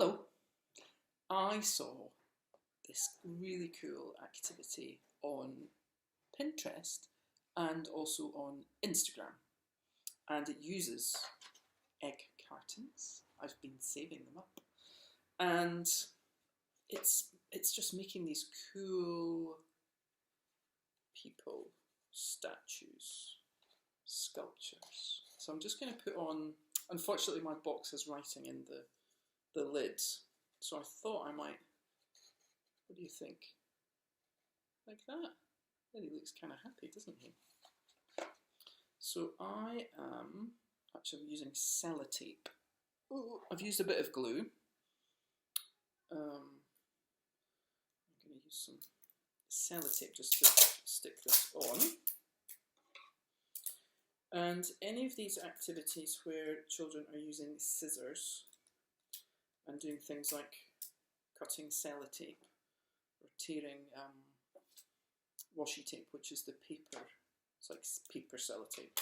Hello. I saw this really cool activity on Pinterest and also on Instagram, and it uses egg cartons. I've been saving them up, and it's just making these cool people, statues, sculptures. So I'm just going to put on. Unfortunately, my box has writing in the lid, so I thought I might. What do you think? Like that? Well, he looks kind of happy, doesn't he? So I am actually using sellotape. Ooh, I've used a bit of glue. I'm going to use some sellotape just to stick this on. And any of these activities where children are using scissors and doing things like cutting sellotape or tearing washi tape, which is the paper, it's like paper sellotape.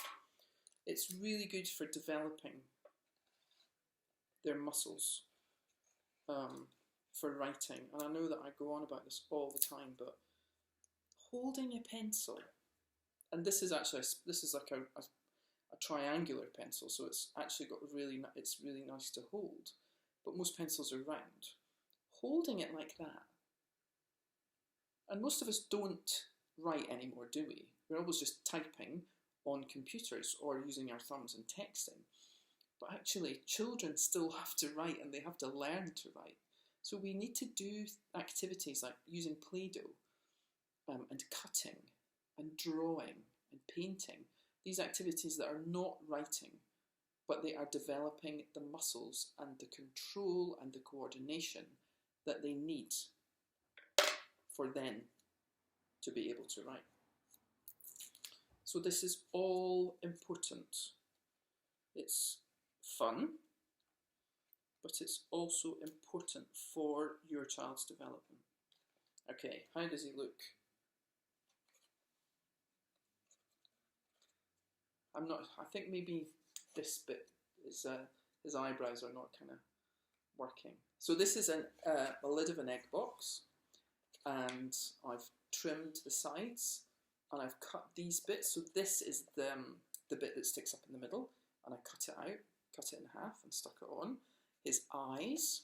It's really good for developing their muscles for writing. And I know that I go on about this all the time, but holding a pencil, and this is like a triangular pencil, so it's actually got it's really nice to hold. But most pencils are round. Holding it like that, and most of us don't write anymore, do we? We're always just typing on computers or using our thumbs and texting. But actually, children still have to write, and they have to learn to write. So we need to do activities like using Play-Doh and cutting and drawing and painting. These activities that are not writing, but they are developing the muscles and the control and the coordination that they need for them to be able to write. So this is all important. It's fun, but it's also important for your child's development. Okay, how does he look? I think maybe this bit is, his eyebrows are not kind of working. So this is a lid of an egg box, and I've trimmed the sides, and I've cut these bits. So this is the bit that sticks up in the middle, and I cut it out, cut it in half and stuck it on. His eyes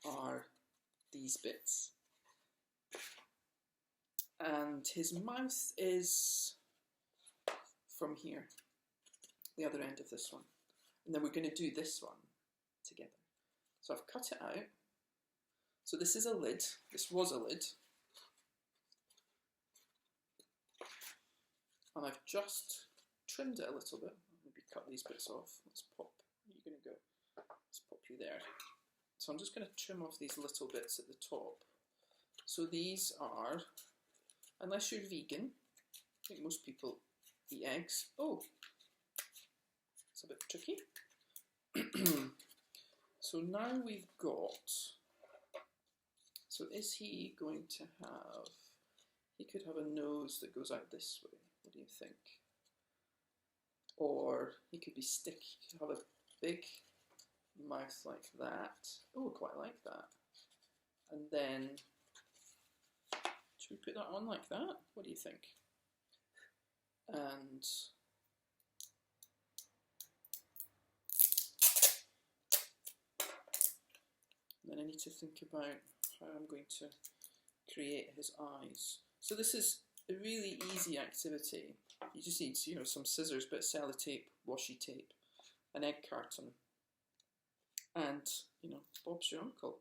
are these bits, and his mouth is from here, the other end of this one. And then we're going to do this one together. So I've cut it out. So this is a lid. This was a lid. And I've just trimmed it a little bit. Maybe cut these bits off. Let's pop. Where are you going to go? Let's pop you there. So I'm just going to trim off these little bits at the top. So these are, unless you're vegan, I think most people eat eggs. Oh, it's a bit tricky. So now we've got, so is he going to have, he could have a nose that goes out this way. What do you think? Or he could be sticky, he could have a big mouth like that. Oh, quite like that. And then, should we put that on like that? What do you think? And then I need to think about how I'm going to create his eyes. So this is a really easy activity. You just need, some scissors, bit of sellotape, washi tape, an egg carton, and, Bob's your uncle.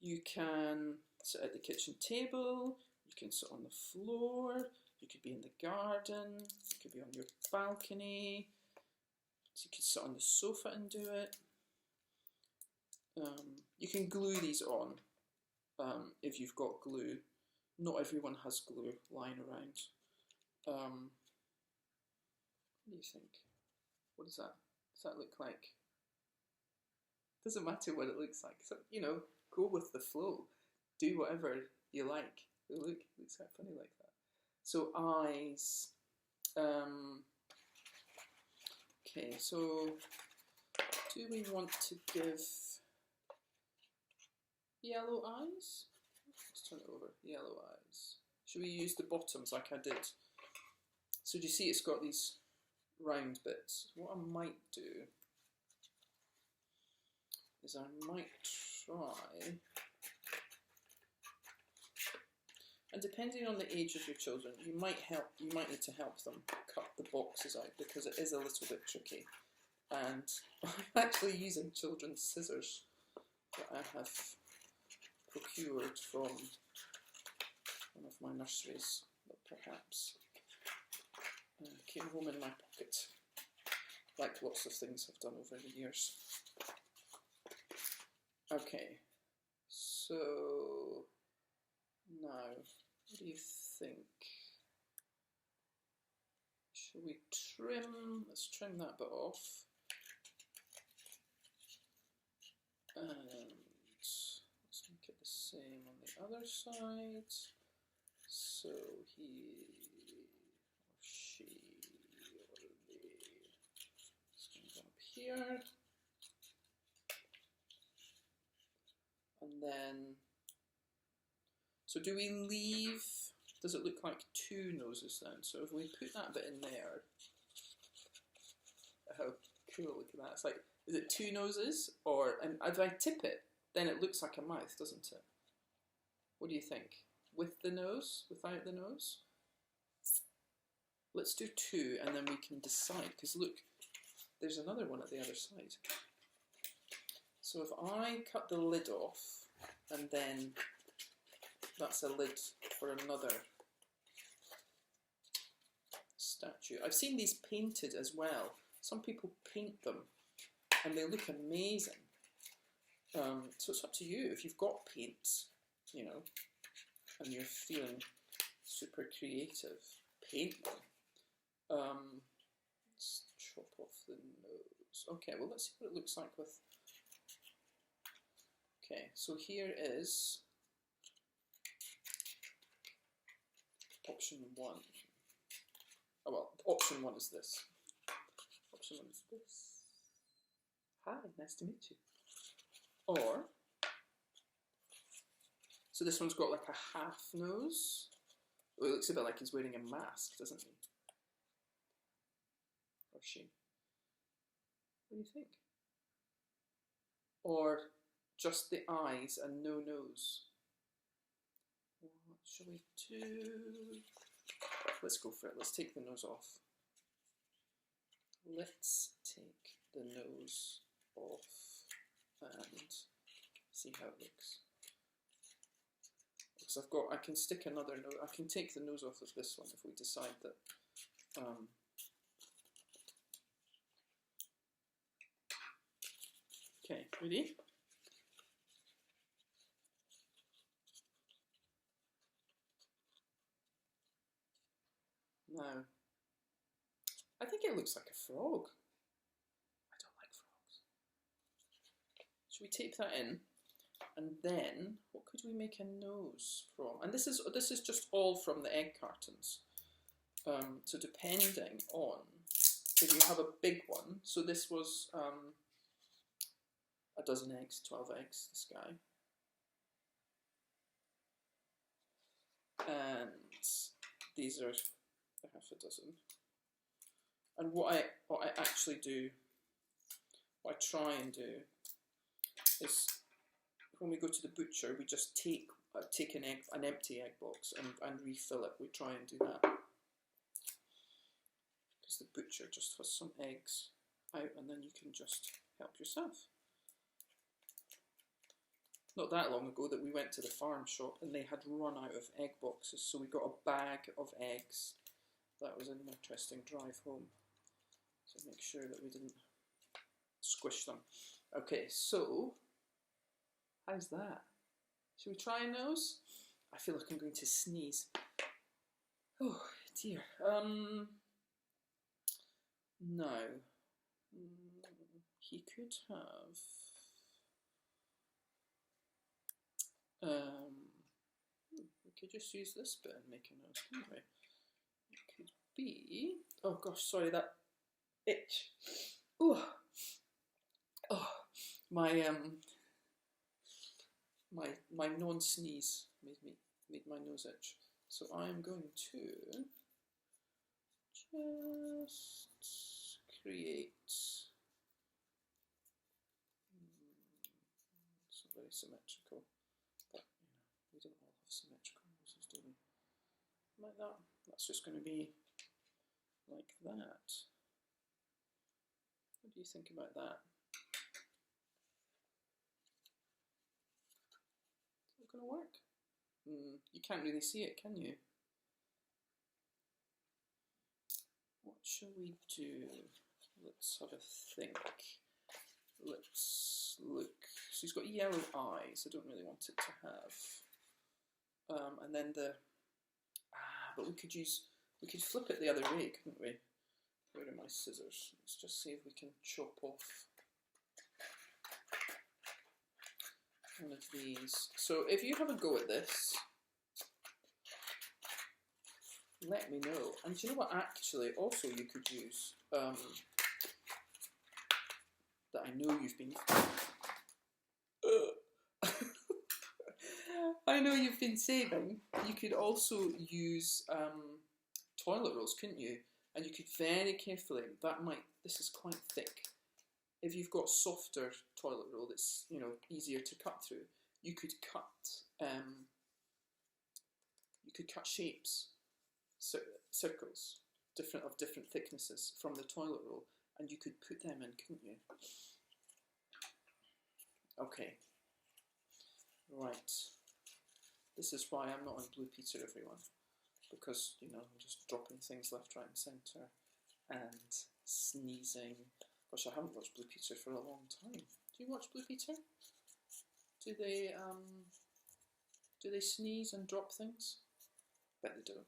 You can sit at the kitchen table, you can sit on the floor, you could be in the garden, you could be on your balcony, so you could sit on the sofa and do it. You can glue these on if you've got glue. Not everyone has glue lying around. What do you think? What does that look like? Doesn't matter what it looks like. So, go with the flow. Do whatever you like. Look, it looks quite funny like that. So eyes. Okay, so do we want to give Yellow eyes? Let's turn it over. Yellow eyes. Should we use the bottoms like I did? So do you see it's got these round bits? What I might do is I might try, and depending on the age of your children, you might need to help them cut the boxes out because it is a little bit tricky. And I'm actually using children's scissors that I have procured from one of my nurseries that perhaps came home in my pocket, like lots of things I've done over the years. Okay, so now, what do you think? Shall we trim? Let's trim that bit off. And let's make it the same on the other side. So he or she or they is going to go up here. And then, so do we leave, does it look like two noses then? So if we put that bit in there, how cool, look at that. It's like, is it two noses? Or, and if I tip it, then it looks like a mouth, doesn't it? What do you think? With the nose? Without the nose? Let's do two and then we can decide, because look, there's another one at the other side. So if I cut the lid off, and then that's a lid for another statue. I've seen these painted as well. Some people paint them and they look amazing. So it's up to you. If you've got paint, you know, and you're feeling super creative, paint them. Let's chop off the nose. Okay, well let's see what it looks like with... Okay, so here is option one. Oh well, option one is this. Option one is this. Hi, nice to meet you. Or, so this one's got like a half nose. Oh, it looks a bit like he's wearing a mask, doesn't he? Or she. What do you think? Or just the eyes and no nose. What shall we do? Let's go for it. Let's take the nose off. Let's take the nose off and see how it looks. Because I can stick another nose. I can take the nose off of this one if we decide that. Okay, ready? Now, I think it looks like a frog. I don't like frogs. Should we tape that in? And then, what could we make a nose from? And this is just all from the egg cartons. So depending on if you have a big one, so this was a dozen eggs, 12 eggs, this guy. And these are half a dozen. And what I actually do, what I try and do, is when we go to the butcher, we just take an empty egg box and refill it. We try and do that because the butcher just has some eggs out, and then you can just help yourself. Not that long ago that we went to the farm shop and they had run out of egg boxes, so we got a bag of eggs. That was an interesting drive home to make sure that we didn't squish them. Okay, so how's that? Should we try a nose? I feel like I'm going to sneeze. Oh dear. No. He could have. We could just use this bit and make a nose, couldn't we? It could be. Oh gosh, sorry, that itch. Oh, my my non-sneeze made my nose itch. So I'm going to just create. It's not very symmetrical, but we don't all have symmetrical noses, do we? Like that. That's just going to be like that. What do you think about that? Is that going to work? You can't really see it, can you? What shall we do? Let's have a think. Let's look. So he's got yellow eyes. I don't really want it to have. And then but we could flip it the other way, couldn't we? Where are my scissors? Let's just see if we can chop off one of these. So if you have a go at this, let me know. And do you know what, actually, also you could use, that I know you've been... I know you've been saving. You could also use toilet rolls, couldn't you? And you could very carefully, this is quite thick. If you've got softer toilet roll that's, easier to cut through, you could cut shapes, circles, of different thicknesses from the toilet roll, and you could put them in, couldn't you? Okay. Right. This is why I'm not on Blue Peter, everyone. Because, I'm just dropping things left, right and centre and sneezing. Gosh, I haven't watched Blue Peter for a long time. Do you watch Blue Peter? Do they sneeze and drop things? Bet they do.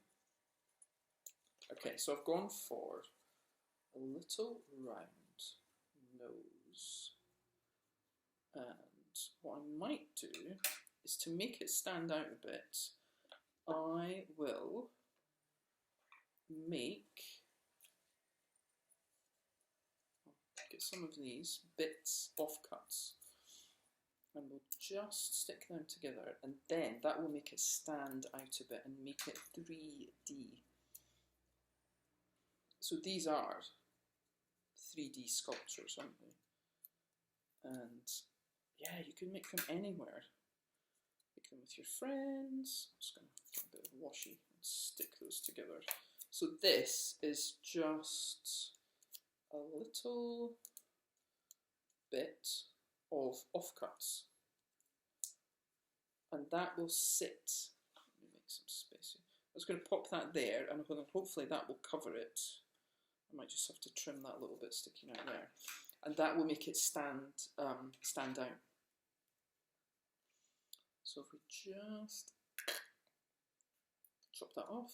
Okay, so I've gone for a little round nose. And what I might do is, to make it stand out a bit, I will get some of these bits offcuts, and we'll just stick them together, and then that will make it stand out a bit and make it 3D. So these are 3D sculptures, aren't they? And yeah, you can make them anywhere. Make them with your friends. I'm just going to get a bit of washi and stick those together. So this is just a little bit of offcuts, and that will sit. Let me make some space here. I'm just going to pop that there, and hopefully that will cover it. I might just have to trim that little bit sticking out there, and that will make it stand out. So if we just chop that off.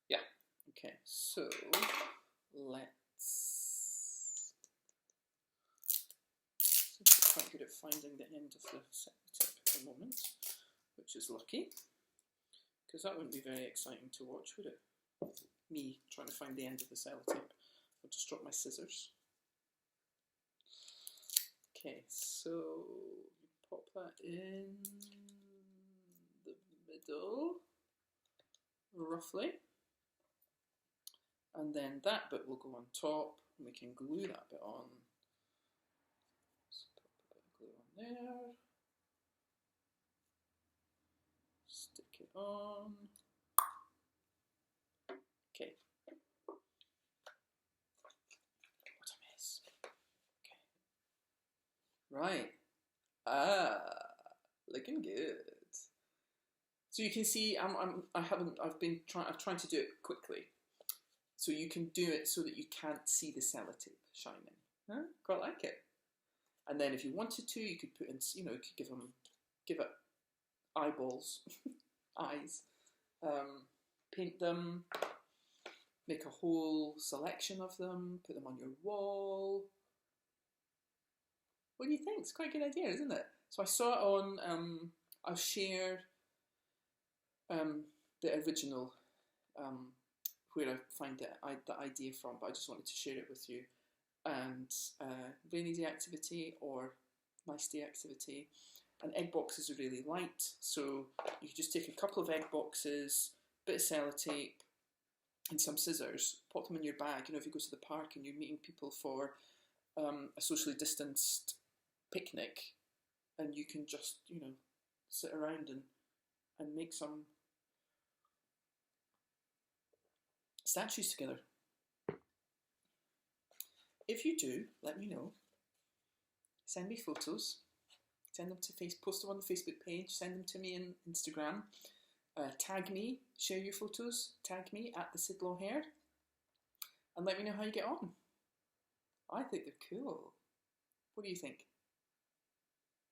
Yeah, okay, so let's see if we're quite good at finding the end of the sellotape at the moment, which is lucky, because that wouldn't be very exciting to watch, would it? Me trying to find the end of the sellotape. I'll just drop my scissors. Okay, so pop that in the middle, roughly, and then that bit will go on top, and we can glue that bit on. Just put a bit of glue on there, stick it on. Okay. What a mess. Okay. Right. Looking good. So you can see I've tried to do it quickly. So you can do it so that you can't see the sellotape shining. Huh? Quite like it. And then if you wanted to, you could put in, you could give it eyeballs, eyes, paint them, make a whole selection of them, put them on your wall. What do you think? It's quite a good idea, isn't it? So I saw it on, I'll share the original, where I find the idea from, but I just wanted to share it with you. And very easy activity, or nice day activity. And egg boxes are really light, so you can just take a couple of egg boxes, bit of sellotape, and some scissors, pop them in your bag. You know, if you go to the park and you're meeting people for a socially distanced picnic, and you can just, you know, sit around and make some statues together. If you do, let me know. Send me photos. Send them to post them on the Facebook page. Send them to me on Instagram. Tag me. Share your photos. Tag me at the Sidlaw Hair, and let me know how you get on. I think they're cool. What do you think?